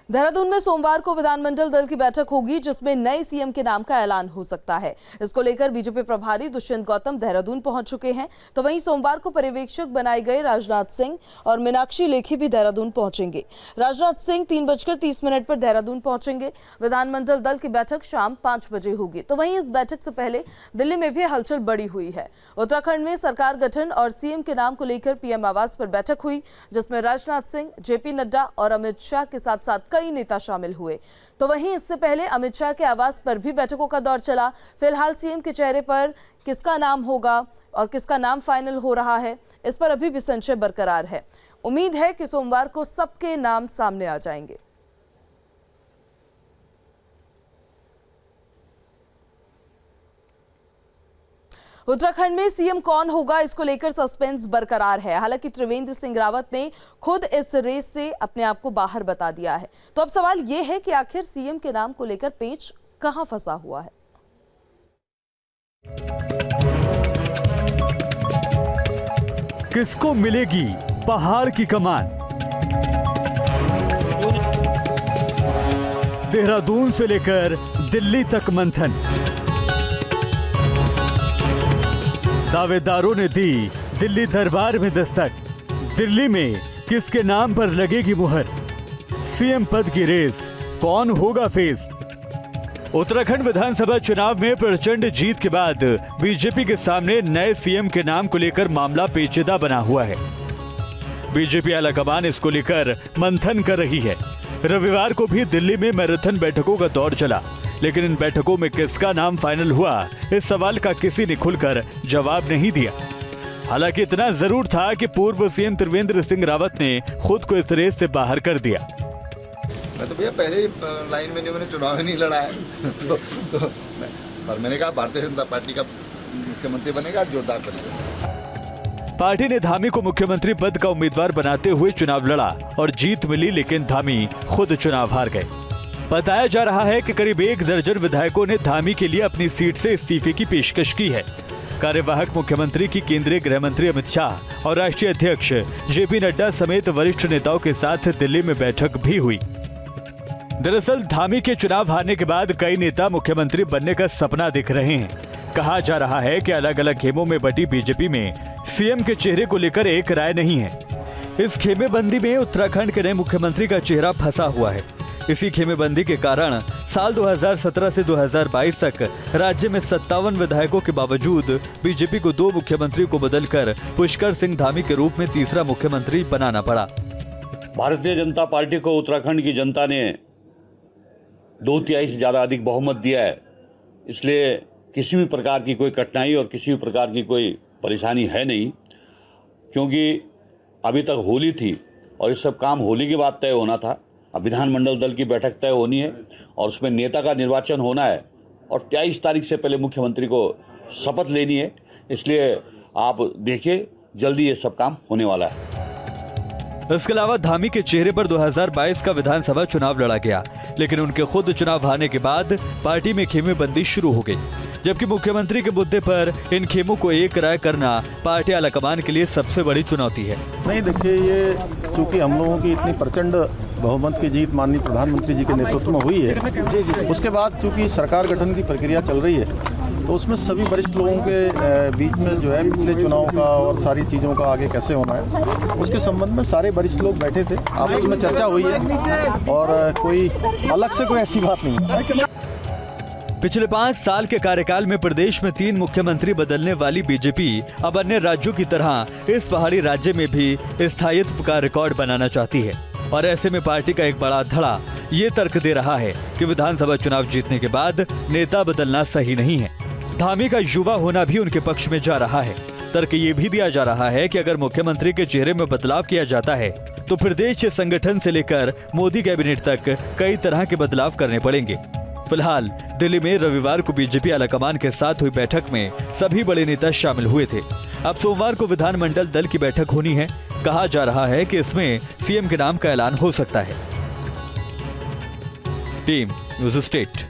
देहरादून में सोमवार को विधानमंडल दल की बैठक होगी जिसमें नए सीएम के नाम का ऐलान हो सकता है। इसको लेकर बीजेपी प्रभारी दुष्यंत गौतम देहरादून पहुंच चुके हैं। तो वहीं सोमवार को पर्यवेक्षक बनाए गए राजनाथ सिंह और मीनाक्षी लेखी भी देहरादून पहुंचेंगे। राजनाथ सिंह 3:30 पर देहरादून पहुंचेंगे। विधानमंडल दल की बैठक शाम 5 बजे होगी। तो वहीं इस बैठक से पहले दिल्ली में भी हलचल बढ़ी हुई है। उत्तराखंड में सरकार गठन और सीएम के नाम को लेकर पीएम आवास पर बैठक हुई, जिसमें राजनाथ सिंह, जेपी नड्डा और अमित शाह के साथ साथ कई नेता शामिल हुए। तो वहीं इससे पहले अमित शाह के आवास पर भी बैठकों का दौर चला। फिलहाल सीएम के चेहरे पर किसका नाम होगा और किसका नाम फाइनल हो रहा है, इस पर अभी भी संशय बरकरार है। उम्मीद है कि सोमवार को सबके नाम सामने आ जाएंगे। उत्तराखंड में सीएम कौन होगा, इसको लेकर सस्पेंस बरकरार है। हालांकि त्रिवेंद्र सिंह रावत ने खुद इस रेस से अपने आप को बाहर बता दिया है। तो अब सवाल यह है कि आखिर सीएम के नाम को लेकर पेच कहां फंसा हुआ है। किसको मिलेगी पहाड़ की कमान? देहरादून से लेकर दिल्ली तक मंथन। दावेदारों ने दी दिल्ली दरबार में दस्तक। दिल्ली में किसके नाम पर लगेगी मुहर? सीएम पद की रेस कौन होगा फेस? उत्तराखंड विधानसभा चुनाव में प्रचंड जीत के बाद बीजेपी के सामने नए सीएम के नाम को लेकर मामला पेचीदा बना हुआ है। बीजेपी आलाकमान इसको लेकर मंथन कर रही है। रविवार को भी दिल्ली में मैराथन बैठकों का दौर चला, लेकिन इन बैठकों में किसका नाम फाइनल हुआ, इस सवाल का किसी ने खुलकर जवाब नहीं दिया। हालांकि इतना जरूर था कि पूर्व सीएम त्रिवेंद्र सिंह रावत ने खुद को इस रेस से बाहर कर दिया। मैं तो भैया पहले ही लाइन में मैंने चुनाव ही नहीं लड़ा है पर मैंने कहा भारतीय जनता पार्टी का मुख्यमंत्री बनेगा, जोरदार बनेगा। पार्टी ने धामी को मुख्यमंत्री पद का उम्मीदवार बनाते हुए चुनाव लड़ा और जीत मिली, लेकिन धामी खुद चुनाव हार गए। बताया जा रहा है कि करीब 1 दर्जन विधायकों ने धामी के लिए अपनी सीट से इस्तीफे की पेशकश की है। कार्यवाहक मुख्यमंत्री की केंद्रीय गृह मंत्री अमित शाह और राष्ट्रीय अध्यक्ष जेपी नड्डा समेत वरिष्ठ नेताओं के साथ दिल्ली में बैठक भी हुई। दरअसल धामी के चुनाव हारने के बाद कई नेता मुख्यमंत्री बनने का सपना देख रहे हैं। कहा जा रहा है कि अलग अलग खेमों में बटी बीजेपी में सीएम के चेहरे को लेकर एक राय नहीं है। इस खेमेबंदी में उत्तराखंड के नए मुख्यमंत्री का चेहरा फंसा हुआ है। इसी खेमेबंदी के कारण साल 2017 से 2022 तक राज्य में 57 विधायकों के बावजूद बीजेपी को 2 मुख्यमंत्री को बदलकर पुष्कर सिंह धामी के रूप में तीसरा मुख्यमंत्री बनाना पड़ा। भारतीय जनता पार्टी को उत्तराखंड की जनता ने 2/3 से ज्यादा अधिक बहुमत दिया है, इसलिए किसी भी प्रकार की कोई कठिनाई और किसी भी प्रकार की कोई परेशानी है नहीं, क्योंकि अभी तक होली थी और ये सब काम होली के बाद तय होना था। अब विधानमंडल दल की बैठक तय होनी है और उसमें नेता का निर्वाचन होना है और 23 तारीख से पहले मुख्यमंत्री को शपथ लेनी है। इसलिए आप देखिए जल्दी ये सब काम होने वाला है। इसके अलावा धामी के चेहरे पर 2022 का विधानसभा चुनाव लड़ा गया, लेकिन उनके खुद चुनाव हारने के बाद पार्टी में खेमेबंदी शुरू हो गई। जबकि मुख्यमंत्री के मुद्दे पर इन खेमों को एक राय करना पार्टी आलाकमान के लिए सबसे बड़ी चुनौती है। नहीं, देखिए, ये चूंकि हम लोगों की इतनी प्रचंड बहुमत की जीत माननीय प्रधानमंत्री जी के नेतृत्व में हुई है, उसके बाद चूंकि सरकार गठन की प्रक्रिया चल रही है, तो उसमें सभी वरिष्ठ लोगों के बीच में जो है पिछले चुनाव का और सारी चीज़ों का आगे कैसे होना है, उसके संबंध में सारे वरिष्ठ लोग बैठे थे, आपस में चर्चा हुई है और कोई अलग से कोई ऐसी बात नहीं है। पिछले 5 साल के कार्यकाल में प्रदेश में 3 मुख्यमंत्री बदलने वाली बीजेपी अब अन्य राज्यों की तरह इस पहाड़ी राज्य में भी स्थायित्व का रिकॉर्ड बनाना चाहती है। और ऐसे में पार्टी का एक बड़ा धड़ा ये तर्क दे रहा है कि विधानसभा चुनाव जीतने के बाद नेता बदलना सही नहीं है। धामी का युवा होना भी उनके पक्ष में जा रहा है। तर्क ये भी दिया जा रहा है कि अगर मुख्यमंत्री के चेहरे में बदलाव किया जाता है तो प्रदेश के संगठन से लेकर मोदी कैबिनेट तक कई तरह के बदलाव करने पड़ेंगे। फिलहाल दिल्ली में रविवार को बीजेपी आलाकमान के साथ हुई बैठक में सभी बड़े नेता शामिल हुए थे। अब सोमवार को विधानमंडल दल की बैठक होनी है। कहा जा रहा है कि इसमें सीएम के नाम का ऐलान हो सकता है। Team news state.